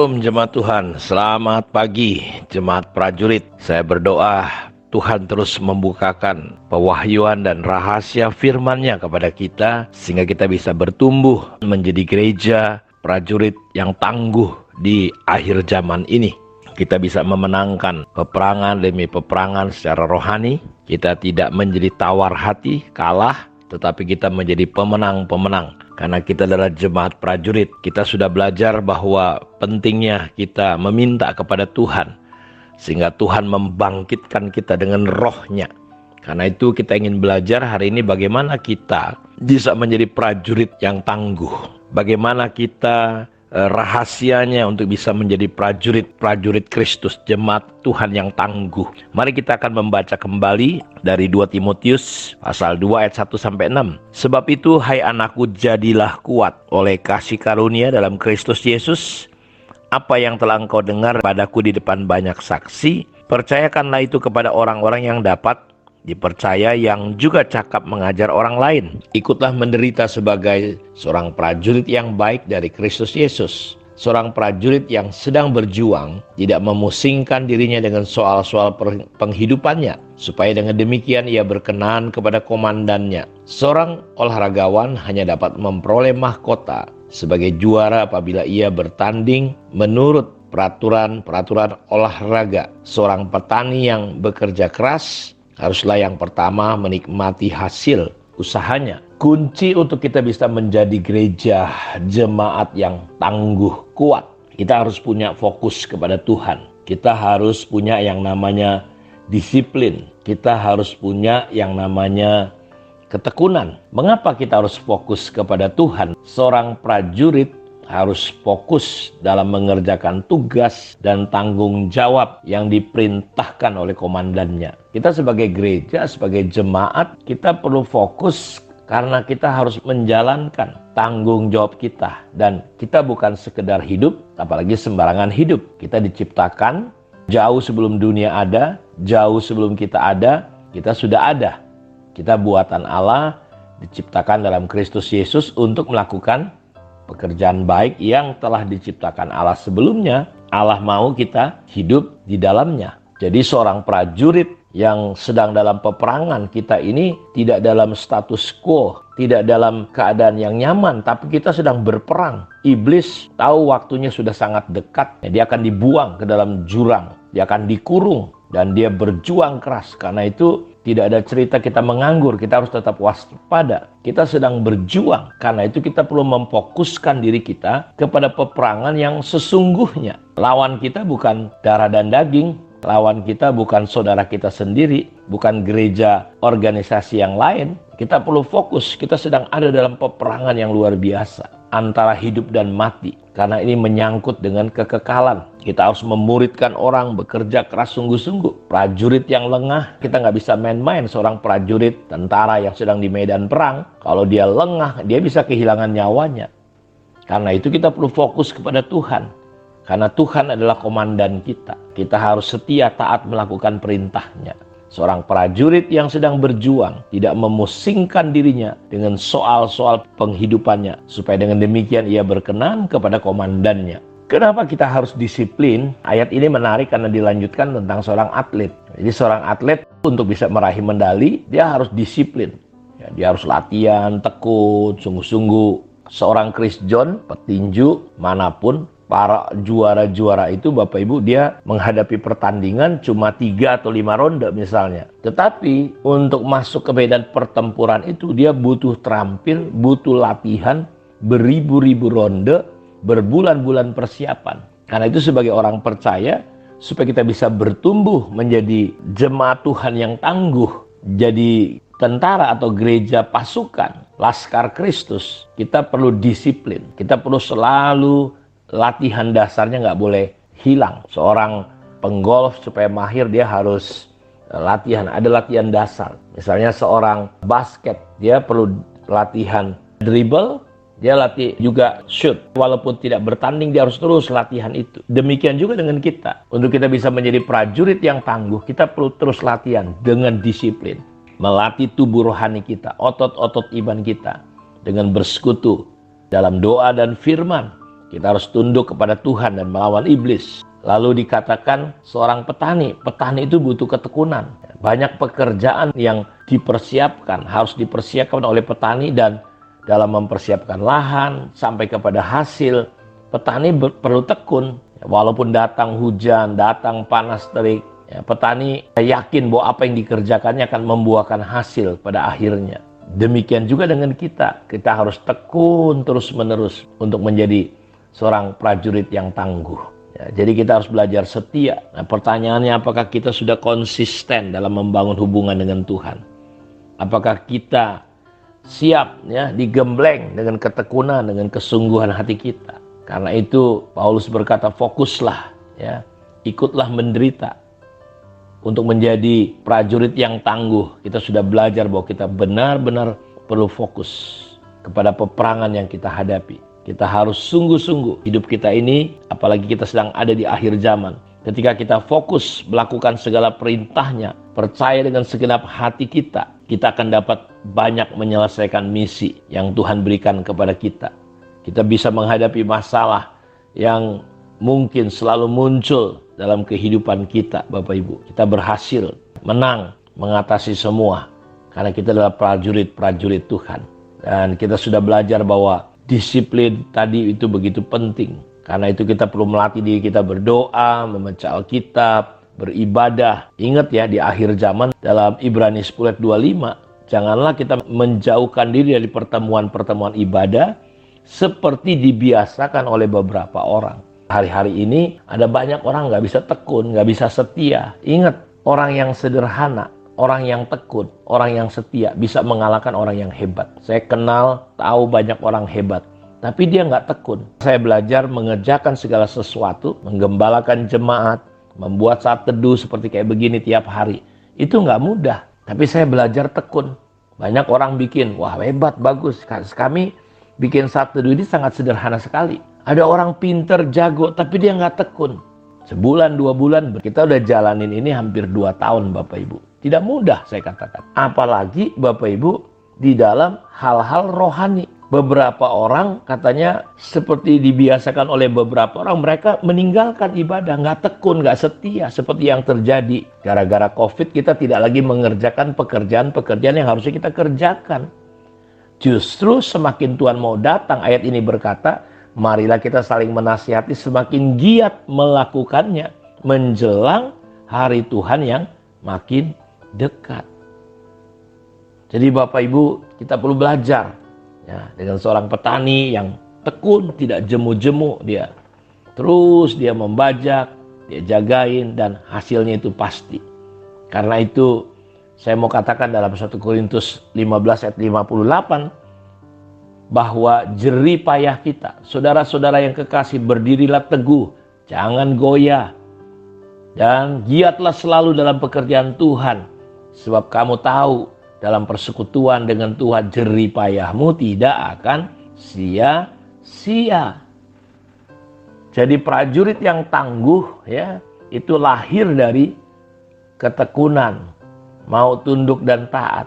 Shalom jemaat Tuhan, selamat pagi jemaat prajurit. Saya berdoa Tuhan terus membukakan pewahyuan dan rahasia firman-Nya kepada kita, sehingga kita bisa bertumbuh menjadi gereja prajurit yang tangguh di akhir zaman ini. Kita bisa memenangkan peperangan demi peperangan secara rohani. Kita tidak menjadi tawar hati, kalah, tetapi kita menjadi pemenang-pemenang. Karena kita adalah jemaat prajurit, kita sudah belajar bahwa pentingnya kita meminta kepada Tuhan, sehingga Tuhan membangkitkan kita dengan roh-Nya. Karena itu kita ingin belajar hari ini bagaimana kita bisa menjadi prajurit yang tangguh. Bagaimana kita rahasianya untuk bisa menjadi prajurit Kristus, jemaat Tuhan yang tangguh. Mari kita akan membaca kembali dari 2 Timotius pasal 2 ayat 1-6. Sebab itu hai anakku, jadilah kuat oleh kasih karunia dalam Kristus Yesus. Apa yang telah engkau dengar padaku di depan banyak saksi, percayakanlah itu kepada orang-orang yang dapat dipercaya, yang juga cakap mengajar orang lain. Ikutlah menderita sebagai seorang prajurit yang baik dari Kristus Yesus. Seorang prajurit yang sedang berjuang, tidak memusingkan dirinya dengan soal-soal penghidupannya, supaya dengan demikian ia berkenan kepada komandannya. Seorang olahragawan hanya dapat memperoleh mahkota sebagai juara apabila ia bertanding menurut peraturan olahraga. Seorang petani yang bekerja keras haruslah yang pertama menikmati hasil usahanya. Kunci untuk kita bisa menjadi gereja jemaat yang tangguh, kuat, kita harus punya fokus kepada Tuhan. Kita harus punya yang namanya disiplin. Kita harus punya yang namanya ketekunan. Mengapa kita harus fokus kepada Tuhan? Seorang prajurit harus fokus dalam mengerjakan tugas dan tanggung jawab yang diperintahkan oleh komandannya. Kita sebagai gereja, sebagai jemaat, kita perlu fokus karena kita harus menjalankan tanggung jawab kita. Dan kita bukan sekedar hidup, apalagi sembarangan hidup. Kita diciptakan jauh sebelum dunia ada, jauh sebelum kita ada, kita sudah ada. Kita buatan Allah, diciptakan dalam Kristus Yesus untuk melakukan pekerjaan baik yang telah diciptakan Allah sebelumnya. Allah mau kita hidup di dalamnya. Jadi seorang prajurit yang sedang dalam peperangan, kita ini tidak dalam status quo, tidak dalam keadaan yang nyaman, tapi kita sedang berperang. Iblis tahu waktunya sudah sangat dekat. Dia akan dibuang ke dalam jurang, dia akan dikurung, dan dia berjuang keras. Karena itu tidak ada cerita kita menganggur, kita harus tetap waspada. Kita sedang berjuang, karena itu kita perlu memfokuskan diri kita kepada peperangan yang sesungguhnya. Lawan kita bukan darah dan daging, lawan kita bukan saudara kita sendiri, bukan gereja organisasi yang lain. Kita perlu fokus, kita sedang ada dalam peperangan yang luar biasa antara hidup dan mati, karena ini menyangkut dengan kekekalan. Kita harus memuridkan orang, bekerja keras sungguh-sungguh. Prajurit yang lengah, kita nggak bisa main-main. Seorang prajurit tentara yang sedang di medan perang, kalau dia lengah, dia bisa kehilangan nyawanya. Karena itu kita perlu fokus kepada Tuhan, karena Tuhan adalah komandan kita. Kita harus setia taat melakukan perintahnya. Seorang prajurit yang sedang berjuang tidak memusingkan dirinya dengan soal-soal penghidupannya, supaya dengan demikian ia berkenan kepada komandannya. Kenapa kita harus disiplin? Ayat ini menarik karena dilanjutkan tentang seorang atlet. Jadi seorang atlet untuk bisa meraih medali, dia harus disiplin. Ya, dia harus latihan, tekun, sungguh-sungguh. Seorang Chris John, petinju manapun, para juara-juara itu Bapak Ibu, dia menghadapi pertandingan cuma 3 atau 5 ronde misalnya. Tetapi untuk masuk ke medan pertempuran itu dia butuh terampil, butuh latihan, beribu-ribu ronde, berbulan-bulan persiapan. Karena itu sebagai orang percaya, supaya kita bisa bertumbuh menjadi jemaat Tuhan yang tangguh, jadi tentara atau gereja pasukan, Laskar Kristus, kita perlu disiplin. Kita perlu selalu latihan dasarnya nggak boleh hilang. Seorang penggolf supaya mahir dia harus latihan, ada latihan dasar. Misalnya seorang basket, dia perlu latihan dribble, dia latih juga shoot. Walaupun tidak bertanding, dia harus terus latihan itu. Demikian juga dengan kita. Untuk kita bisa menjadi prajurit yang tangguh, kita perlu terus latihan dengan disiplin. Melatih tubuh rohani kita, otot-otot iman kita, dengan bersekutu dalam doa dan firman, Kita harus tunduk kepada Tuhan dan melawan iblis. Lalu dikatakan seorang petani itu butuh ketekunan. Banyak pekerjaan yang dipersiapkan, harus dipersiapkan oleh petani, dan dalam mempersiapkan lahan sampai kepada hasil, petani perlu tekun. Walaupun datang hujan, datang panas terik, petani yakin bahwa apa yang dikerjakannya akan membuahkan hasil pada akhirnya. Demikian juga dengan kita harus tekun terus-menerus untuk menjadi seorang prajurit yang tangguh. Jadi kita harus belajar setia. Nah, pertanyaannya, apakah kita sudah konsisten dalam membangun hubungan dengan Tuhan? Apakah kita siap digembleng dengan ketekunan, dengan kesungguhan hati kita? Karena itu Paulus berkata, fokuslah, ikutlah menderita untuk menjadi prajurit yang tangguh. Kita sudah belajar bahwa kita benar-benar perlu fokus kepada peperangan yang kita hadapi. Kita harus sungguh-sungguh hidup kita ini, apalagi kita sedang ada di akhir zaman. Ketika kita fokus melakukan segala perintahnya, percaya dengan segenap hati kita, kita akan dapat banyak menyelesaikan misi yang Tuhan berikan kepada kita. Kita bisa menghadapi masalah yang mungkin selalu muncul dalam kehidupan kita, Bapak Ibu. Kita berhasil menang, mengatasi semua, karena kita adalah prajurit-prajurit Tuhan. Dan kita sudah belajar bahwa disiplin tadi itu begitu penting. Karena itu kita perlu melatih diri kita berdoa, membaca Alkitab, beribadah. Ingat ya, di akhir zaman dalam Ibrani 10 ayat 25, janganlah kita menjauhkan diri dari pertemuan-pertemuan ibadah seperti dibiasakan oleh beberapa orang. Hari-hari ini ada banyak orang gak bisa tekun, gak bisa setia. Ingat, orang yang sederhana, orang yang tekun, orang yang setia bisa mengalahkan orang yang hebat. Saya kenal, tahu banyak orang hebat, tapi dia nggak tekun. Saya belajar mengerjakan segala sesuatu, menggembalakan jemaat, membuat saat teduh seperti kayak begini tiap hari. Itu nggak mudah, tapi saya belajar tekun. Banyak orang bikin, wah hebat, bagus. Kami bikin saat teduh ini sangat sederhana sekali. Ada orang pinter, jago, tapi dia nggak tekun. Sebulan, 2 bulan, kita udah jalanin ini hampir 2 tahun, Bapak Ibu. Tidak mudah, saya katakan. Apalagi Bapak Ibu di dalam hal-hal rohani. Beberapa orang katanya seperti dibiasakan oleh beberapa orang, mereka meninggalkan ibadah, nggak tekun, nggak setia. Seperti yang terjadi gara-gara COVID, kita tidak lagi mengerjakan pekerjaan-pekerjaan yang harusnya kita kerjakan. Justru semakin Tuhan mau datang, ayat ini berkata, marilah kita saling menasihati, semakin giat melakukannya menjelang hari Tuhan yang makin dekat. Jadi Bapak Ibu, kita perlu belajar dengan seorang petani yang tekun, tidak jemu-jemu, dia membajak, dia jagain, dan hasilnya itu pasti. Karena itu saya mau katakan dalam 1 Korintus 15 ayat 58, bahwa jerih payah kita, saudara-saudara yang kekasih, berdirilah teguh, jangan goyah, dan giatlah selalu dalam pekerjaan Tuhan, sebab kamu tahu dalam persekutuan dengan Tuhan jerih payahmu tidak akan sia-sia. Jadi prajurit yang tangguh itu lahir dari ketekunan, mau tunduk dan taat.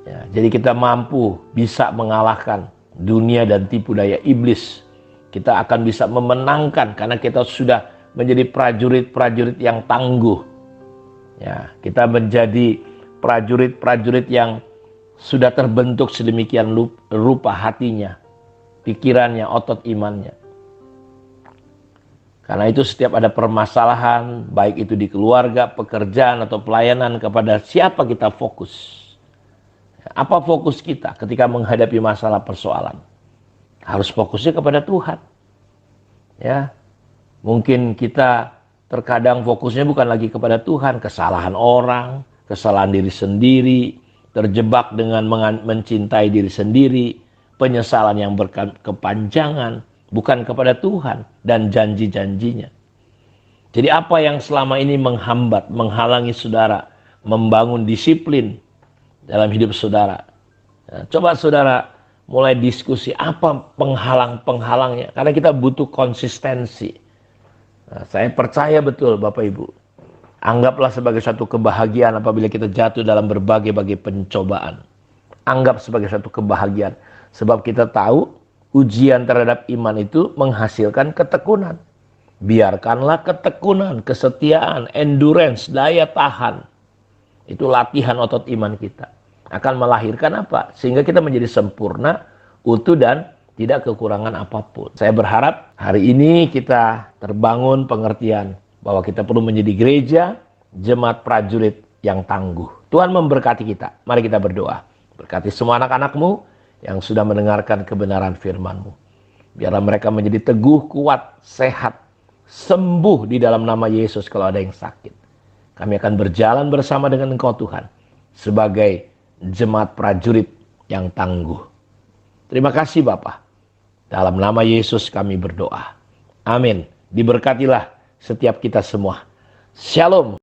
Jadi kita mampu bisa mengalahkan dunia dan tipu daya iblis. Kita akan bisa memenangkan karena kita sudah menjadi prajurit-prajurit yang tangguh. Kita menjadi prajurit-prajurit yang sudah terbentuk sedemikian rupa hatinya, pikirannya, otot imannya. Karena itu setiap ada permasalahan, baik itu di keluarga, pekerjaan, atau pelayanan, kepada siapa kita fokus. Apa fokus kita ketika menghadapi masalah persoalan? Harus fokusnya kepada Tuhan. Mungkin kita terkadang fokusnya bukan lagi kepada Tuhan, kesalahan orang, kesalahan diri sendiri, terjebak dengan mencintai diri sendiri, penyesalan yang berkepanjangan, bukan kepada Tuhan dan janji-janjinya. Jadi apa yang selama ini menghambat, menghalangi saudara membangun disiplin dalam hidup saudara? Coba saudara mulai diskusi apa penghalang-penghalangnya. Karena kita butuh konsistensi. Saya percaya betul Bapak Ibu. Anggaplah sebagai satu kebahagiaan apabila kita jatuh dalam berbagai-bagai pencobaan. Anggap sebagai satu kebahagiaan. Sebab kita tahu Ujian terhadap iman itu menghasilkan ketekunan. Biarkanlah ketekunan, kesetiaan, endurance, daya tahan. Itu latihan otot iman kita. Akan melahirkan apa? Sehingga kita menjadi sempurna, utuh, dan tidak kekurangan apapun. Saya berharap hari ini kita terbangun pengertian bahwa kita perlu menjadi gereja, jemaat prajurit yang tangguh. Tuhan memberkati kita. Mari kita berdoa. Berkati semua anak-anakmu yang sudah mendengarkan kebenaran firman-Mu. Biarlah mereka menjadi teguh, kuat, sehat, sembuh di dalam nama Yesus kalau ada yang sakit. Kami akan berjalan bersama dengan Engkau Tuhan sebagai jemaat prajurit yang tangguh. Terima kasih Bapa. Dalam nama Yesus kami berdoa. Amin. Diberkatilah setiap kita semua. Shalom.